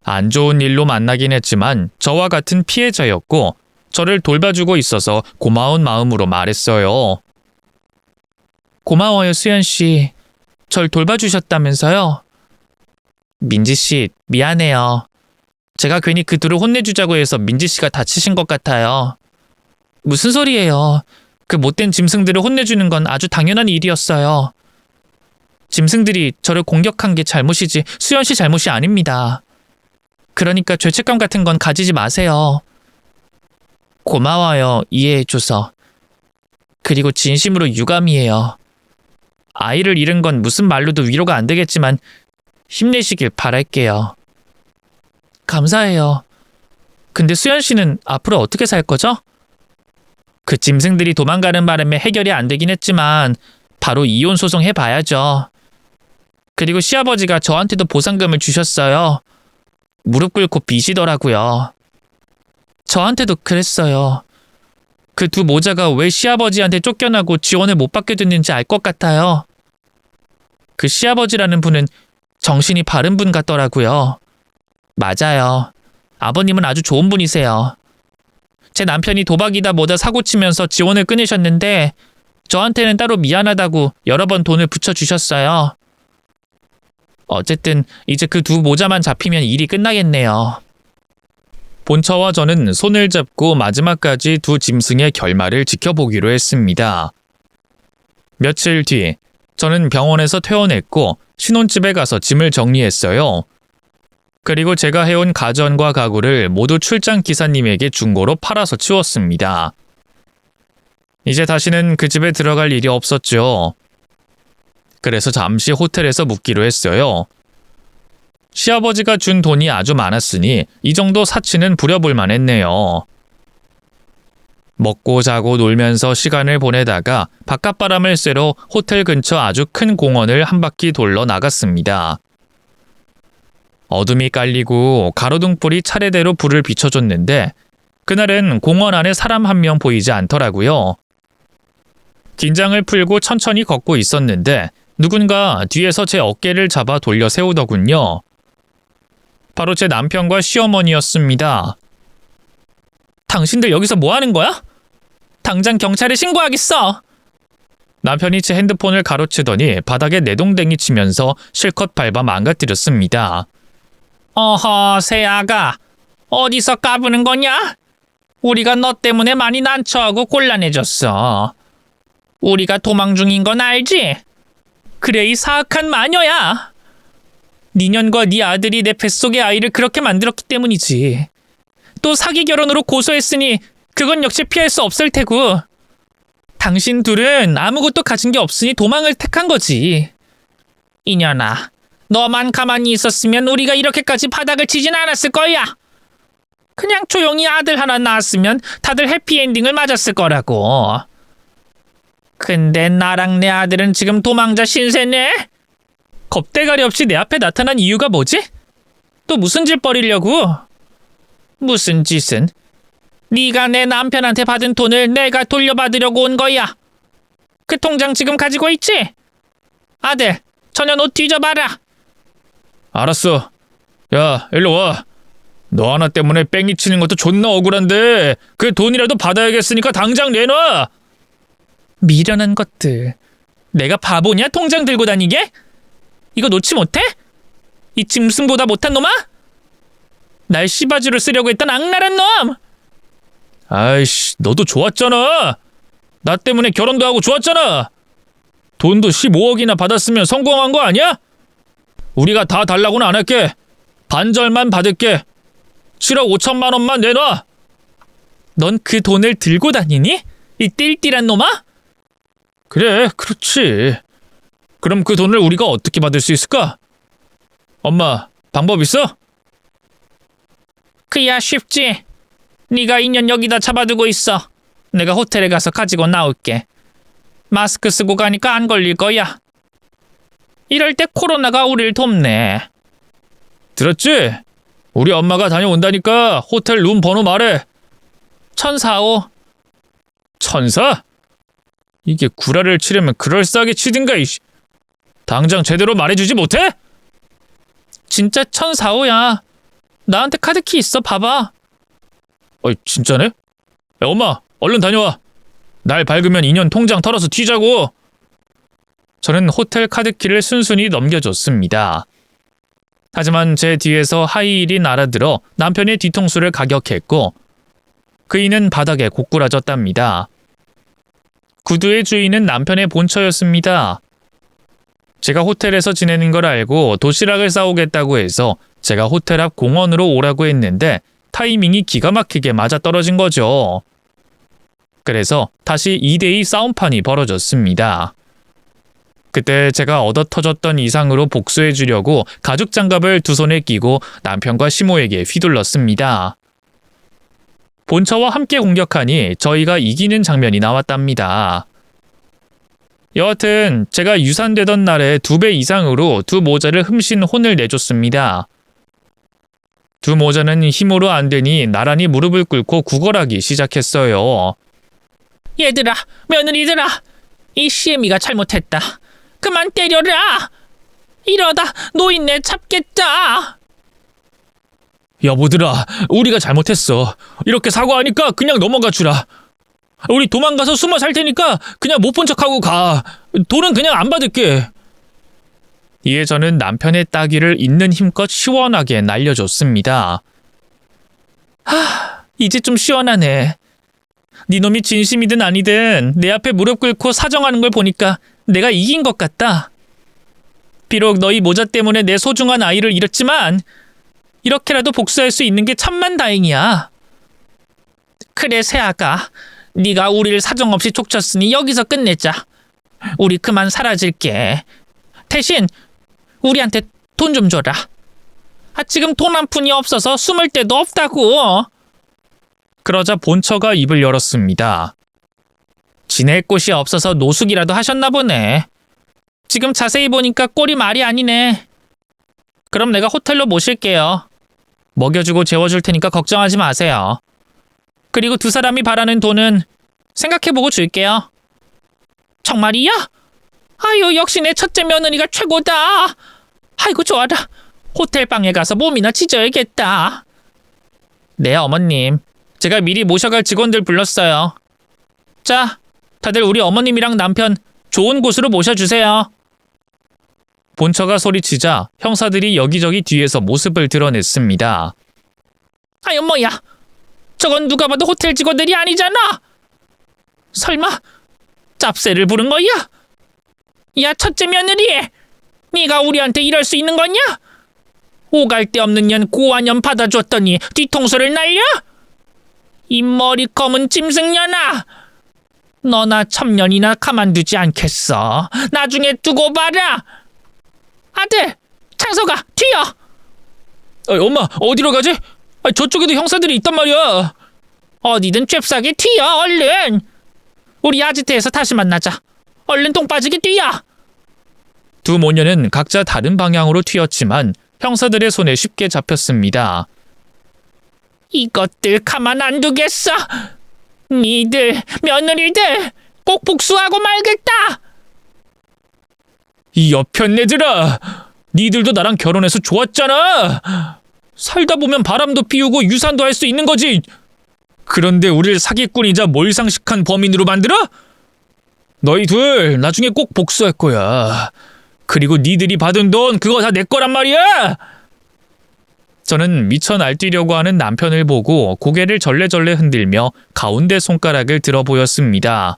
안 좋은 일로 만나긴 했지만 저와 같은 피해자였고 저를 돌봐주고 있어서 고마운 마음으로 말했어요. 고마워요, 수연 씨. 절 돌봐주셨다면서요? 민지 씨, 미안해요. 제가 괜히 그 둘을 혼내주자고 해서 민지 씨가 다치신 것 같아요. 무슨 소리예요? 그 못된 짐승들을 혼내주는 건 아주 당연한 일이었어요. 짐승들이 저를 공격한 게 잘못이지 수연 씨 잘못이 아닙니다. 그러니까 죄책감 같은 건 가지지 마세요. 고마워요, 이해해줘서. 그리고 진심으로 유감이에요. 아이를 잃은 건 무슨 말로도 위로가 안 되겠지만 힘내시길 바랄게요. 감사해요. 근데 수연 씨는 앞으로 어떻게 살 거죠? 그 짐승들이 도망가는 바람에 해결이 안 되긴 했지만 바로 이혼 소송 해봐야죠. 그리고 시아버지가 저한테도 보상금을 주셨어요. 무릎 꿇고 비시더라고요. 저한테도 그랬어요. 그 두 모자가 왜 시아버지한테 쫓겨나고 지원을 못 받게 됐는지 알 것 같아요. 그 시아버지라는 분은 정신이 바른 분 같더라고요. 맞아요. 아버님은 아주 좋은 분이세요. 제 남편이 도박이다 뭐다 사고치면서 지원을 끊으셨는데 저한테는 따로 미안하다고 여러 번 돈을 붙여주셨어요. 어쨌든 이제 그 두 모자만 잡히면 일이 끝나겠네요. 본처와 저는 손을 잡고 마지막까지 두 짐승의 결말을 지켜보기로 했습니다. 며칠 뒤 저는 병원에서 퇴원했고 신혼집에 가서 짐을 정리했어요. 그리고 제가 해온 가전과 가구를 모두 출장 기사님에게 중고로 팔아서 치웠습니다. 이제 다시는 그 집에 들어갈 일이 없었죠. 그래서 잠시 호텔에서 묵기로 했어요. 시아버지가 준 돈이 아주 많았으니 이 정도 사치는 부려볼 만했네요. 먹고 자고 놀면서 시간을 보내다가 바깥바람을 쐬러 호텔 근처 아주 큰 공원을 한 바퀴 돌러 나갔습니다. 어둠이 깔리고 가로등불이 차례대로 불을 비춰줬는데 그날은 공원 안에 사람 한 명 보이지 않더라고요. 긴장을 풀고 천천히 걷고 있었는데 누군가 뒤에서 제 어깨를 잡아 돌려 세우더군요. 바로 제 남편과 시어머니였습니다. 당신들 여기서 뭐 하는 거야? 당장 경찰에 신고하겠어. 남편이 제 핸드폰을 가로채더니 바닥에 내동댕이 치면서 실컷 밟아 망가뜨렸습니다. 어허, 새아가. 어디서 까부는 거냐? 우리가 너 때문에 많이 난처하고 곤란해졌어. 우리가 도망 중인 건 알지? 그래, 이 사악한 마녀야. 니년과 네 아들이 내 뱃속의 아이를 그렇게 만들었기 때문이지. 또 사기 결혼으로 고소했으니 그건 역시 피할 수 없을 테고. 당신 둘은 아무것도 가진 게 없으니 도망을 택한 거지. 이년아, 너만 가만히 있었으면 우리가 이렇게까지 바닥을 치진 않았을 거야. 그냥 조용히 아들 하나 낳았으면 다들 해피엔딩을 맞았을 거라고. 근데 나랑 내 아들은 지금 도망자 신세네? 겁대가리 없이 내 앞에 나타난 이유가 뭐지? 또 무슨 짓 벌이려고? 무슨 짓은? 네가 내 남편한테 받은 돈을 내가 돌려받으려고 온 거야. 그 통장 지금 가지고 있지? 아들, 전혀 옷 뒤져봐라. 알았어. 야, 일로 와. 너 하나 때문에 뺑이 치는 것도 존나 억울한데 그 돈이라도 받아야겠으니까 당장 내놔. 미련한 것들. 내가 바보냐, 통장 들고 다니게? 이거 놓지 못해? 이 짐승보다 못한 놈아? 날 씨바지로 쓰려고 했던 악랄한 놈! 아이씨, 너도 좋았잖아. 나 때문에 결혼도 하고 좋았잖아. 돈도 15억이나 받았으면 성공한 거 아니야? 우리가 다 달라고는 안 할게. 반절만 받을게. 7억 5천만 원만 내놔. 넌 그 돈을 들고 다니니? 이 띨띨한 놈아? 그래, 그렇지. 그럼 그 돈을 우리가 어떻게 받을 수 있을까? 엄마, 방법 있어? 그야 쉽지. 네가 2년 여기다 잡아두고 있어. 내가 호텔에 가서 가지고 나올게. 마스크 쓰고 가니까 안 걸릴 거야. 이럴 때 코로나가 우릴 돕네. 들었지? 우리 엄마가 다녀온다니까 호텔 룸 번호 말해. 1004호. 천사? 이게 구라를 치려면 그럴싸하게 치든가 이씨. 당장 제대로 말해주지 못해? 진짜 1004호야. 나한테 카드키 있어, 봐봐. 진짜네? 야, 엄마, 얼른 다녀와. 날 밝으면 2년 통장 털어서 튀자고. 저는 호텔 카드키를 순순히 넘겨줬습니다. 하지만 제 뒤에서 하이힐이 날아들어 남편의 뒤통수를 가격했고 그이는 바닥에 고꾸라졌답니다. 구두의 주인은 남편의 본처였습니다. 제가 호텔에서 지내는 걸 알고 도시락을 싸오겠다고 해서 제가 호텔 앞 공원으로 오라고 했는데 타이밍이 기가 막히게 맞아떨어진 거죠. 그래서 다시 2대2 싸움판이 벌어졌습니다. 그때 제가 얻어터졌던 이상으로 복수해 주려고 가죽 장갑을 두 손에 끼고 남편과 시모에게 휘둘렀습니다. 본처와 함께 공격하니 저희가 이기는 장면이 나왔답니다. 여하튼 제가 유산되던 날의 2배 이상으로 두 모자를 흠씬 혼을 내줬습니다. 두 모자는 힘으로 안 되니 나란히 무릎을 꿇고 구걸하기 시작했어요. 얘들아, 며느리들아, 이 시애미가 잘못했다. 그만 때려라. 이러다 노인네 잡겠다. 여보들아, 우리가 잘못했어. 이렇게 사과하니까 그냥 넘어가 주라. 우리 도망가서 숨어 살 테니까 그냥 못 본 척하고 가. 돈은 그냥 안 받을게. 이에 저는 남편의 따귀를 있는 힘껏 시원하게 날려줬습니다. 이제 좀 시원하네. 네 놈이 진심이든 아니든 내 앞에 무릎 꿇고 사정하는 걸 보니까 내가 이긴 것 같다. 비록 너희 모자 때문에 내 소중한 아이를 잃었지만 이렇게라도 복수할 수 있는 게 천만다행이야. 그래 새아가, 네가 우리를 사정없이 족쳤으니 여기서 끝내자. 우리 그만 사라질게. 대신 우리한테 돈 좀 줘라. 지금 돈 한 푼이 없어서 숨을 데도 없다고. 그러자 본처가 입을 열었습니다. 지낼 곳이 없어서 노숙이라도 하셨나 보네. 지금 자세히 보니까 꼴이 말이 아니네. 그럼 내가 호텔로 모실게요. 먹여주고 재워줄 테니까 걱정하지 마세요. 그리고 두 사람이 바라는 돈은 생각해보고 줄게요. 정말이야? 아유, 역시 내 첫째 며느리가 최고다. 아이고 좋아라. 호텔 방에 가서 몸이나 찢어야겠다. 네 어머님, 제가 미리 모셔갈 직원들 불렀어요. 자, 다들 우리 어머님이랑 남편 좋은 곳으로 모셔주세요. 본처가 소리치자 형사들이 여기저기 뒤에서 모습을 드러냈습니다. 아유 뭐야, 저건 누가 봐도 호텔 직원들이 아니잖아. 설마 짭새를 부른 거야? 야 첫째 며느리, 네가 우리한테 이럴 수 있는 거냐? 오갈 데 없는 년 고환연 받아줬더니 뒤통수를 날려? 이 머리 검은 짐승년아, 너나 1000년이나 가만두지 않겠어. 나중에 두고 봐라. 아들, 창서가 튀어. 엄마, 어디로 가지? 저쪽에도 형사들이 있단 말이야. 어디든 잽싸게 튀어 얼른. 우리 아지트에서 다시 만나자. 얼른 똥 빠지게 뛰어. 두 모녀는 각자 다른 방향으로 튀었지만 형사들의 손에 쉽게 잡혔습니다. 이것들 가만 안 두겠어. 니들 며느리들 꼭 복수하고 말겠다. 이 여편네들아, 니들도 나랑 결혼해서 좋았잖아. 살다 보면 바람도 피우고 유산도 할 수 있는 거지. 그런데 우릴 사기꾼이자 몰상식한 범인으로 만들어? 너희 둘 나중에 꼭 복수할 거야. 그리고 니들이 받은 돈 그거 다 내 거란 말이야. 저는 미쳐 날뛰려고 하는 남편을 보고 고개를 절레절레 흔들며 가운데 손가락을 들어 보였습니다.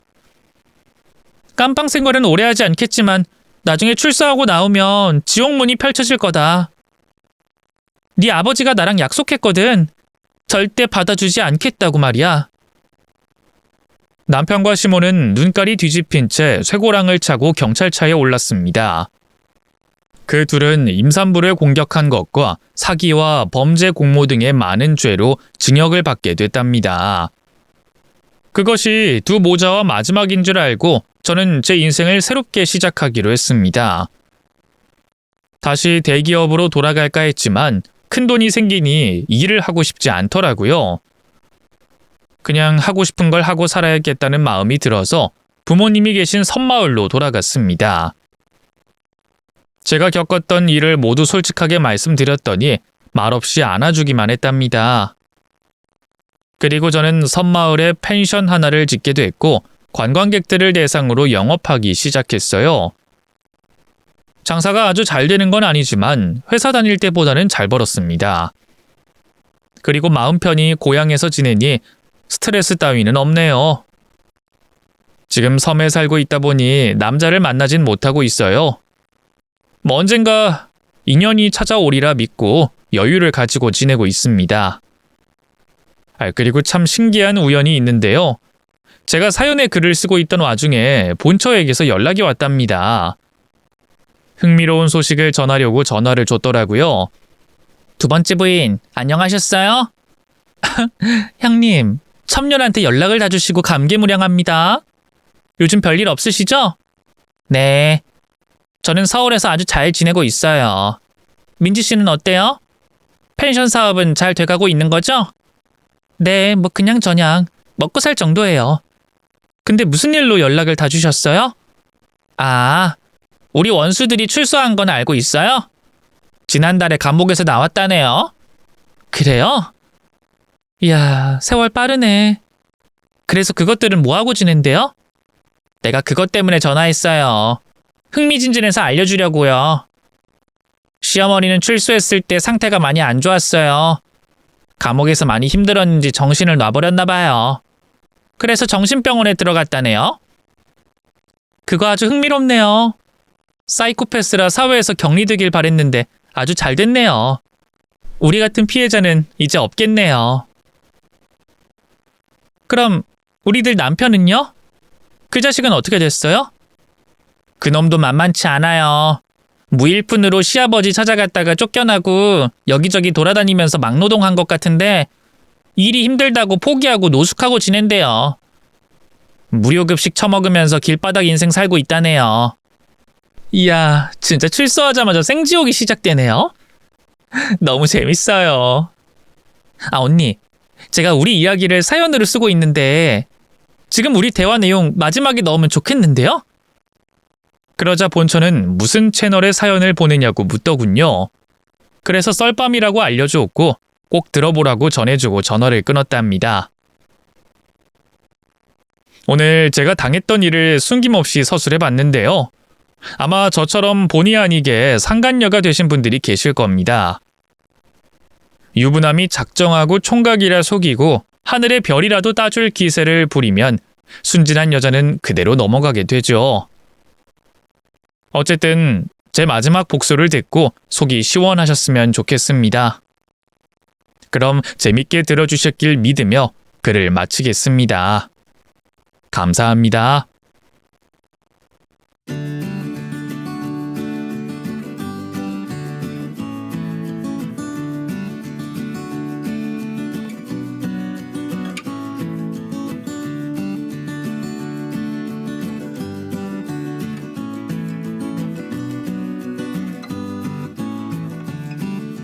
깜빵 생활은 오래 하지 않겠지만 나중에 출소하고 나오면 지옥문이 펼쳐질 거다. 네 아버지가 나랑 약속했거든. 절대 받아주지 않겠다고 말이야. 남편과 시몬은 눈깔이 뒤집힌 채 쇠고랑을 차고 경찰차에 올랐습니다. 그 둘은 임산부를 공격한 것과 사기와 범죄 공모 등의 많은 죄로 징역을 받게 됐답니다. 그것이 두 모자와 마지막인 줄 알고 저는 제 인생을 새롭게 시작하기로 했습니다. 다시 대기업으로 돌아갈까 했지만 큰돈이 생기니 일을 하고 싶지 않더라고요. 그냥 하고 싶은 걸 하고 살아야겠다는 마음이 들어서 부모님이 계신 섬마을로 돌아갔습니다. 제가 겪었던 일을 모두 솔직하게 말씀드렸더니 말없이 안아주기만 했답니다. 그리고 저는 섬마을에 펜션 하나를 짓게 됐고 관광객들을 대상으로 영업하기 시작했어요. 장사가 아주 잘 되는 건 아니지만 회사 다닐 때보다는 잘 벌었습니다. 그리고 마음 편히 고향에서 지내니 스트레스 따위는 없네요. 지금 섬에 살고 있다 보니 남자를 만나진 못하고 있어요. 뭐 언젠가 인연이 찾아오리라 믿고 여유를 가지고 지내고 있습니다. 그리고 참 신기한 우연이 있는데요. 제가 사연에 글을 쓰고 있던 와중에 본처에게서 연락이 왔답니다. 흥미로운 소식을 전하려고 전화를 줬더라고요. 두 번째 부인, 안녕하셨어요? 형님, 첨년한테 연락을 다 주시고 감개무량합니다. 요즘 별일 없으시죠? 네. 저는 서울에서 아주 잘 지내고 있어요. 민지 씨는 어때요? 펜션 사업은 잘 돼가고 있는 거죠? 네, 뭐 그냥 저냥 먹고 살 정도예요. 근데 무슨 일로 연락을 다 주셨어요? 아, 우리 원수들이 출소한 건 알고 있어요? 지난달에 감옥에서 나왔다네요. 그래요? 이야, 세월 빠르네. 그래서 그것들은 뭐하고 지낸대요? 내가 그것 때문에 전화했어요. 흥미진진해서 알려주려고요. 시어머니는 출소했을 때 상태가 많이 안 좋았어요. 감옥에서 많이 힘들었는지 정신을 놔버렸나 봐요. 그래서 정신병원에 들어갔다네요. 그거 아주 흥미롭네요. 사이코패스라 사회에서 격리되길 바랬는데 아주 잘 됐네요. 우리 같은 피해자는 이제 없겠네요. 그럼 우리들 남편은요? 그 자식은 어떻게 됐어요? 그놈도 만만치 않아요. 무일푼으로 시아버지 찾아갔다가 쫓겨나고 여기저기 돌아다니면서 막노동한 것 같은데 일이 힘들다고 포기하고 노숙하고 지낸대요. 무료급식 처먹으면서 길바닥 인생 살고 있다네요. 이야, 진짜 출소하자마자 생지옥이 시작되네요. 너무 재밌어요. 아, 언니. 제가 우리 이야기를 사연으로 쓰고 있는데 지금 우리 대화 내용 마지막에 넣으면 좋겠는데요? 그러자 본처는 무슨 채널에 사연을 보내냐고 묻더군요. 그래서 썰밤이라고 알려주었고 꼭 들어보라고 전해주고 전화를 끊었답니다. 오늘 제가 당했던 일을 숨김없이 서술해봤는데요. 아마 저처럼 본의 아니게 상간녀가 되신 분들이 계실 겁니다. 유부남이 작정하고 총각이라 속이고 하늘의 별이라도 따줄 기세를 부리면 순진한 여자는 그대로 넘어가게 되죠. 어쨌든 제 마지막 복수를 듣고 속이 시원하셨으면 좋겠습니다. 그럼 재밌게 들어주셨길 믿으며 글을 마치겠습니다. 감사합니다.